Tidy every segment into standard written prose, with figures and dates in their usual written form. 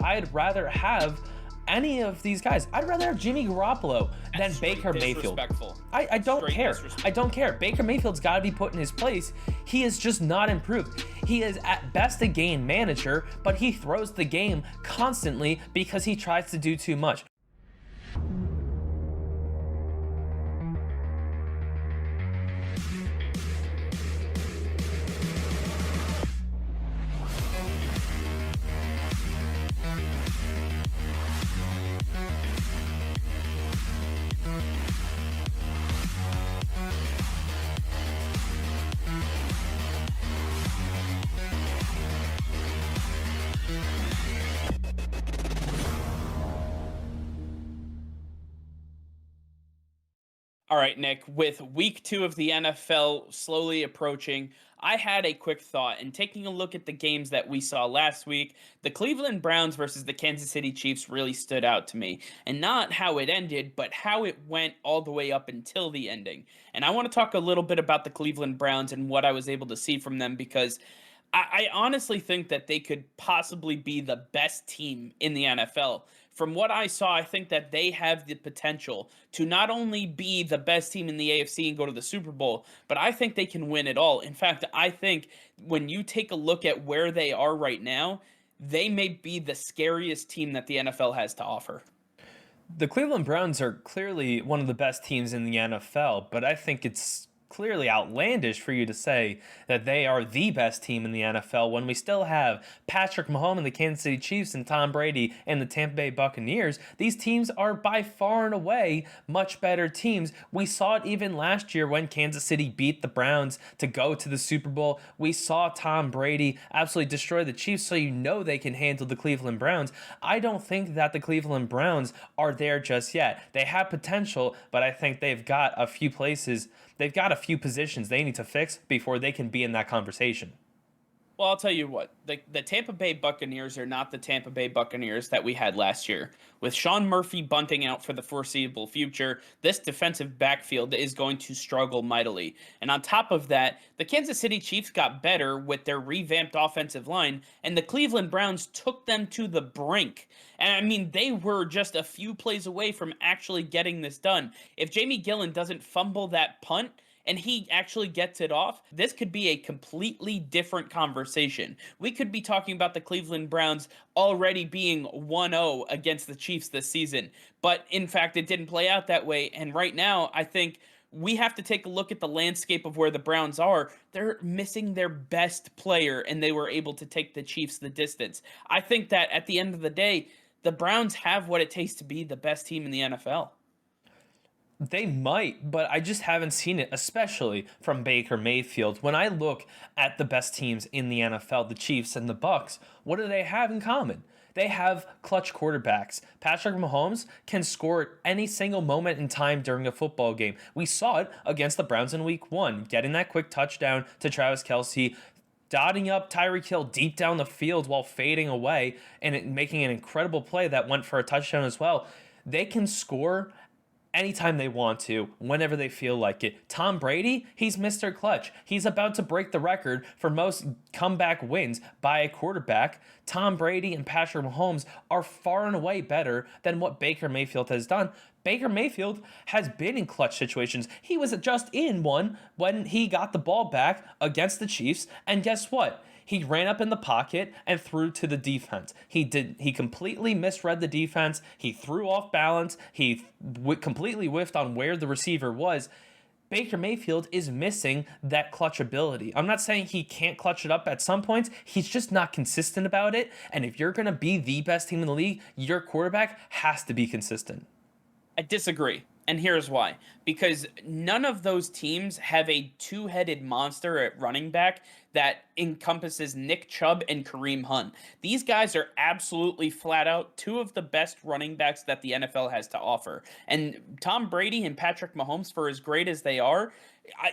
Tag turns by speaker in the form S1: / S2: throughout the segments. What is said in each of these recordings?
S1: I'd rather have any of these guys. I'd rather have Jimmy Garoppolo than Baker Mayfield. I don't care. I don't care. Baker Mayfield's got to be put in his place. He is just not improved. He is at best a game manager, but he throws the game constantly because he tries to do too much.
S2: All right, Nick, with week 2 of the NFL slowly approaching, I had a quick thought. And taking a look at the games that we saw last week, the Cleveland Browns versus the Kansas City Chiefs really stood out to me. And not how it ended, but how it went all the way up until the ending. And I want to talk a little bit about the Cleveland Browns and what I was able to see from them because I honestly think that they could possibly be the best team in the NFL. From what I saw, I think that they have the potential to not only be the best team in the AFC and go to the Super Bowl, but I think they can win it all. In fact, I think when you take a look at where they are right now, they may be the scariest team that the NFL has to offer.
S1: The Cleveland Browns are clearly one of the best teams in the NFL, but I think it's clearly outlandish for you to say that they are the best team in the NFL when we still have Patrick Mahomes and the Kansas City Chiefs and Tom Brady and the Tampa Bay Buccaneers. These teams are by far and away much better teams. We saw it even last year when Kansas City beat the Browns to go to the Super Bowl. We saw Tom Brady absolutely destroy the Chiefs, so you know they can handle the Cleveland Browns. I don't think that the Cleveland Browns are there just yet. They have potential, but I think they've got a few positions they need to fix before they can be in that conversation.
S2: Well, I'll tell you what, the Tampa Bay Buccaneers are not the Tampa Bay Buccaneers that we had last year. With Sean Murphy bunting out for the foreseeable future, this defensive backfield is going to struggle mightily. And on top of that, the Kansas City Chiefs got better with their revamped offensive line, and the Cleveland Browns took them to the brink. And I mean, they were just a few plays away from actually getting this done. If Jamie Gillen doesn't fumble that punt, and he actually gets it off, this could be a completely different conversation. We could be talking about the Cleveland Browns already being 1-0 against the Chiefs this season. But in fact, it didn't play out that way. And right now, I think we have to take a look at the landscape of where the Browns are. They're missing their best player, and they were able to take the Chiefs the distance. I think that at the end of the day, the Browns have what it takes to be the best team in the NFL.
S1: They might, but I just haven't seen it, especially from Baker Mayfield. When I look at the best teams in the NFL, the Chiefs and the Bucks, what do they have in common? They have clutch quarterbacks. Patrick Mahomes can score at any single moment in time during a football game. We saw it against the Browns in week 1, getting that quick touchdown to Travis Kelce, dotting up Tyreek Hill deep down the field while fading away and making an incredible play that went for a touchdown as well. They can score anytime they want to, whenever they feel like it. Tom Brady, he's Mr. Clutch. He's about to break the record for most comeback wins by a quarterback. Tom Brady and Patrick Mahomes are far and away better than what Baker Mayfield has done. Baker Mayfield has been in clutch situations. He was just in one when he got the ball back against the Chiefs, and guess what? He ran up in the pocket and threw to the defense. He completely misread the defense. He threw off balance. He completely whiffed on where the receiver was. Baker Mayfield is missing that clutch ability. I'm not saying he can't clutch it up at some points. He's just not consistent about it. And if you're going to be the best team in the league, your quarterback has to be consistent.
S2: I disagree. And here's why. Because none of those teams have a two-headed monster at running back that encompasses Nick Chubb and Kareem Hunt. These guys are absolutely flat out two of the best running backs that the NFL has to offer. And Tom Brady and Patrick Mahomes, for as great as they are,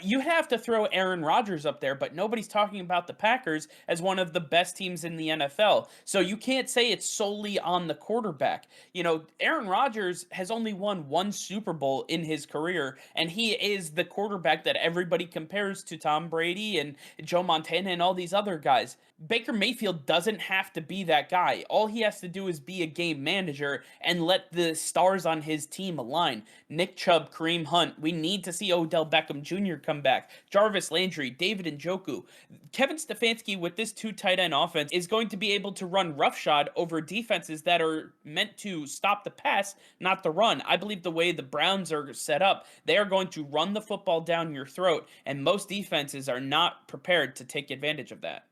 S2: you have to throw Aaron Rodgers up there, but nobody's talking about the Packers as one of the best teams in the NFL. So you can't say it's solely on the quarterback. You know, Aaron Rodgers has only won one Super Bowl in his career, and he is the quarterback that everybody compares to Tom Brady and Joe Montana Montana and all these other guys. Baker Mayfield doesn't have to be that guy. All he has to do is be a game manager and let the stars on his team align. Nick Chubb, Kareem Hunt, we need to see Odell Beckham Jr. come back. Jarvis Landry, David Njoku. Kevin Stefanski with this two tight end offense is going to be able to run roughshod over defenses that are meant to stop the pass, not the run. I believe the way the Browns are set up, they are going to run the football down your throat, and most defenses are not prepared to take advantage of that.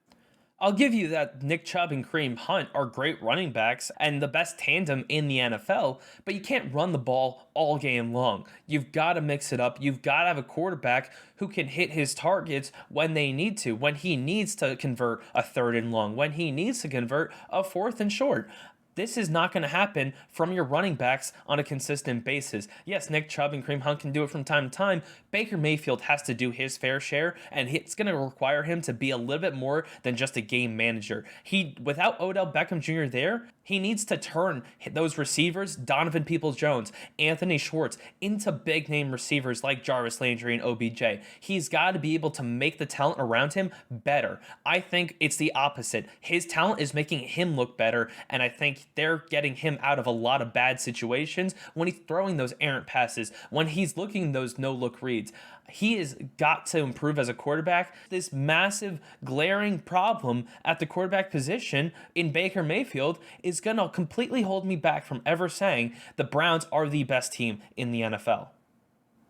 S1: I'll give you that Nick Chubb and Kareem Hunt are great running backs and the best tandem in the NFL, but you can't run the ball all game long. You've got to mix it up. You've got to have a quarterback who can hit his targets when they need to, when he needs to convert a third and long, when he needs to convert a fourth and short. This is not going to happen from your running backs on a consistent basis. Yes, Nick Chubb and Kareem Hunt can do it from time to time. Baker Mayfield has to do his fair share, and it's going to require him to be a little bit more than just a game manager. Without Odell Beckham Jr. there, he needs to turn those receivers, Donovan Peoples-Jones, Anthony Schwartz, into big name receivers like Jarvis Landry and OBJ. He's got to be able to make the talent around him better. I think it's the opposite. His talent is making him look better, and I think they're getting him out of a lot of bad situations when he's throwing those errant passes, when he's looking those no-look reads. He has got to improve as a quarterback. This massive, glaring problem at the quarterback position in Baker Mayfield is going to completely hold me back from ever saying the Browns are the best team in the NFL.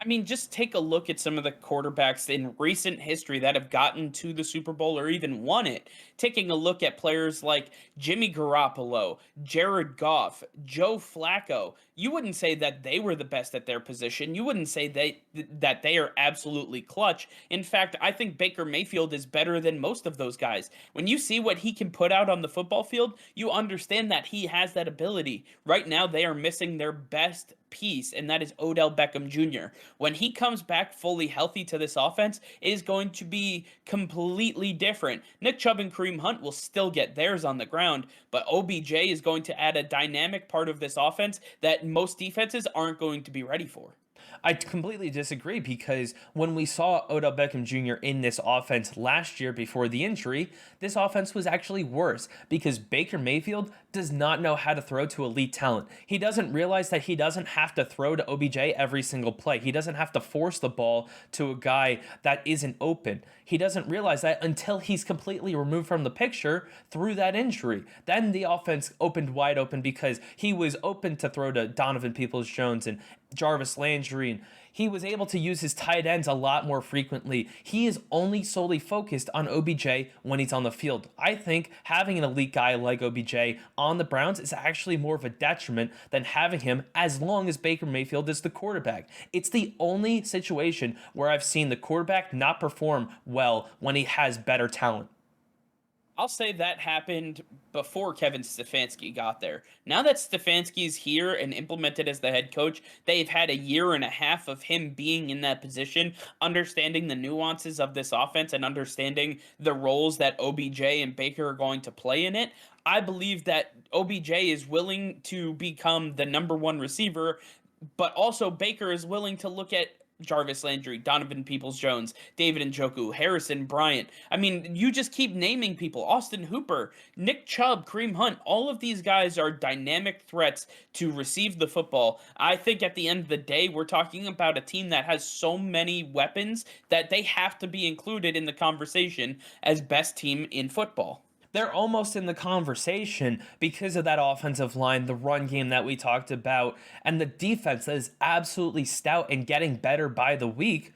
S2: I mean, just take a look at some of the quarterbacks in recent history that have gotten to the Super Bowl or even won it. Taking a look at players like Jimmy Garoppolo, Jared Goff, Joe Flacco. You wouldn't say that they were the best at their position. You wouldn't say that they are absolutely clutch. In fact, I think Baker Mayfield is better than most of those guys. When you see what he can put out on the football field, you understand that he has that ability. Right now, they are missing their best piece, and that is Odell Beckham Jr. When he comes back fully healthy to this offense, it is going to be completely different. Nick Chubb and Kareem Hunt will still get theirs on the ground, but OBJ is going to add a dynamic part of this offense that most defenses aren't going to be ready for.
S1: I completely disagree because when we saw Odell Beckham Jr. in this offense last year before the injury, this offense was actually worse because Baker Mayfield does not know how to throw to elite talent. He doesn't realize that he doesn't have to throw to OBJ every single play. He doesn't have to force the ball to a guy that isn't open. He doesn't realize that until he's completely removed from the picture through that injury. Then the offense opened wide open because he was open to throw to Donovan Peoples-Jones and Jarvis Landry, and he was able to use his tight ends a lot more frequently. He is only solely focused on OBJ when he's on the field. I think having an elite guy like OBJ on the Browns is actually more of a detriment than having him as long as Baker Mayfield is the quarterback. It's the only situation where I've seen the quarterback not perform well when he has better talent.
S2: I'll say that happened before Kevin Stefanski got there. Now that Stefanski's here and implemented as the head coach, they've had a year and a half of him being in that position, understanding the nuances of this offense and understanding the roles that OBJ and Baker are going to play in it. I believe that OBJ is willing to become the number one receiver, but also Baker is willing to look at Jarvis Landry, Donovan Peoples-Jones, David Njoku, Harrison Bryant. I mean, you just keep naming people. Austin Hooper, Nick Chubb, Kareem Hunt. All of these guys are dynamic threats to receive the football. I think at the end of the day, we're talking about a team that has so many weapons that they have to be included in the conversation as best team in football.
S1: They're almost in the conversation because of that offensive line, the run game that we talked about, and the defense that is absolutely stout and getting better by the week.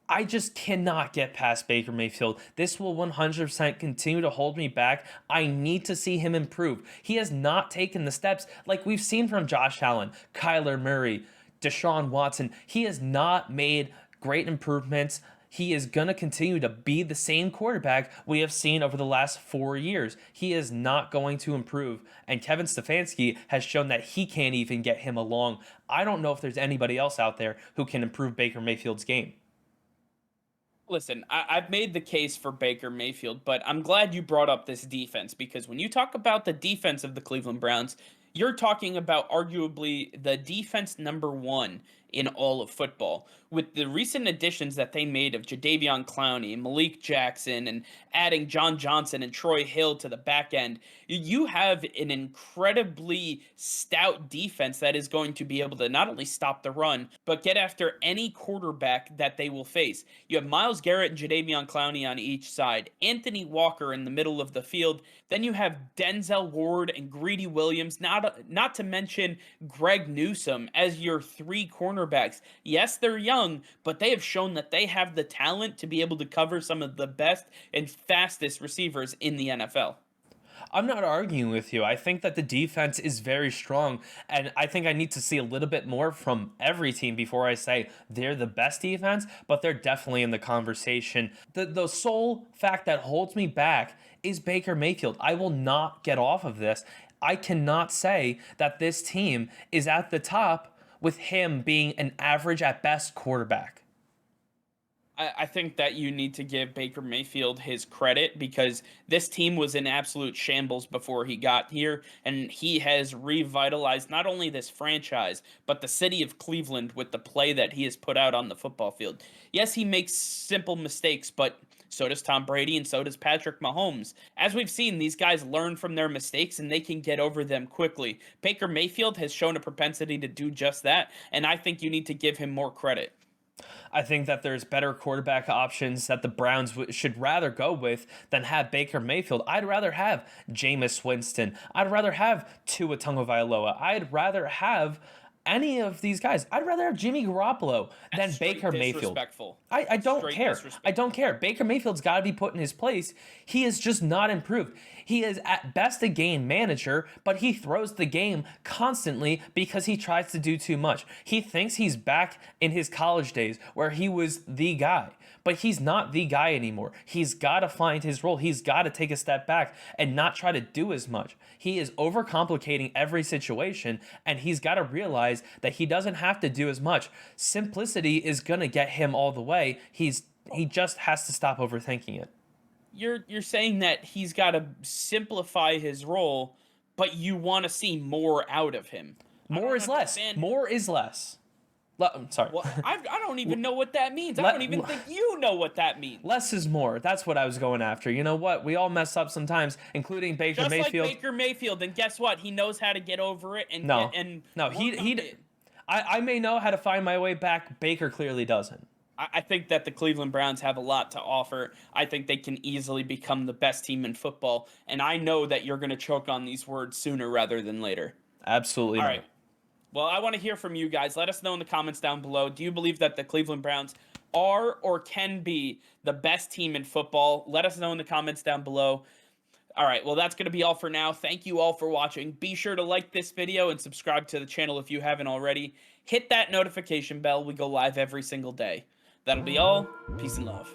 S1: I just cannot get past Baker Mayfield. This will 100% continue to hold me back. I need to see him improve. He has not taken the steps like we've seen from Josh Allen, Kyler Murray, Deshaun Watson. He has not made great improvements. He is going to continue to be the same quarterback we have seen over the last 4 years. He is not going to improve. And Kevin Stefanski has shown that he can't even get him along. I don't know if there's anybody else out there who can improve Baker Mayfield's game.
S2: Listen, I've made the case for Baker Mayfield, but I'm glad you brought up this defense because when you talk about the defense of the Cleveland Browns, you're talking about arguably the defense number one in all of football. With the recent additions that they made of Jadeveon Clowney, Malik Jackson, and adding John Johnson and Troy Hill to the back end, you have an incredibly stout defense that is going to be able to not only stop the run, but get after any quarterback that they will face. You have Myles Garrett and Jadeveon Clowney on each side, Anthony Walker in the middle of the field. Then you have Denzel Ward and Greedy Williams, not to mention Greg Newsome as your three cornerbacks. Yes, they're young, but they have shown that they have the talent to be able to cover some of the best and fastest receivers in the NFL.
S1: I'm not arguing with you. I think that the defense is very strong, and I think I need to see a little bit more from every team before I say they're the best defense, but they're definitely in the conversation. The sole fact that holds me back is Baker Mayfield. I will not get off of this. I cannot say that this team is at the top with him being an average at best quarterback.
S2: I think that you need to give Baker Mayfield his credit because this team was in absolute shambles before he got here, and he has revitalized not only this franchise, but the city of Cleveland with the play that he has put out on the football field. Yes, he makes simple mistakes, but so does Tom Brady and so does Patrick Mahomes. As we've seen, these guys learn from their mistakes and they can get over them quickly. Baker Mayfield has shown a propensity to do just that, and I think you need to give him more credit.
S1: I think that there's better quarterback options that the Browns should rather go with than have Baker Mayfield. I'd rather have Jameis Winston. I'd rather have Tua Tagovailoa. I'd rather have any of these guys. I'd rather have Jimmy Garoppolo than Baker Mayfield. I don't care. I don't care. Baker Mayfield's got to be put in his place. He is just not improved. He is at best a game manager, but he throws the game constantly because he tries to do too much. He thinks he's back in his college days where he was the guy, but he's not the guy anymore. He's got to find his role. He's got to take a step back and not try to do as much. He is overcomplicating every situation, and he's got to realize that he doesn't have to do as much. Simplicity is going to get him all the way. He just has to stop overthinking it.
S2: You're saying that he's got to simplify his role, but you want to see more out of him.
S1: More is less. More is less. I'm sorry.
S2: Well, I don't even know what that means. I don't even think you know what that means.
S1: Less is more. That's what I was going after. You know what? We all mess up sometimes, including Baker Mayfield.
S2: Just like Baker Mayfield, and guess what? He knows how to get over it.
S1: I may know how to find my way back. Baker clearly doesn't.
S2: I think that the Cleveland Browns have a lot to offer. I think they can easily become the best team in football, and I know that you're going to choke on these words sooner rather than later.
S1: Absolutely
S2: all
S1: not.
S2: Right. Well, I want to hear from you guys. Let us know in the comments down below. Do you believe that the Cleveland Browns are or can be the best team in football? Let us know in the comments down below. All right, well, that's going to be all for now. Thank you all for watching. Be sure to like this video and subscribe to the channel if you haven't already. Hit that notification bell. We go live every single day. That'll be all. Peace and love.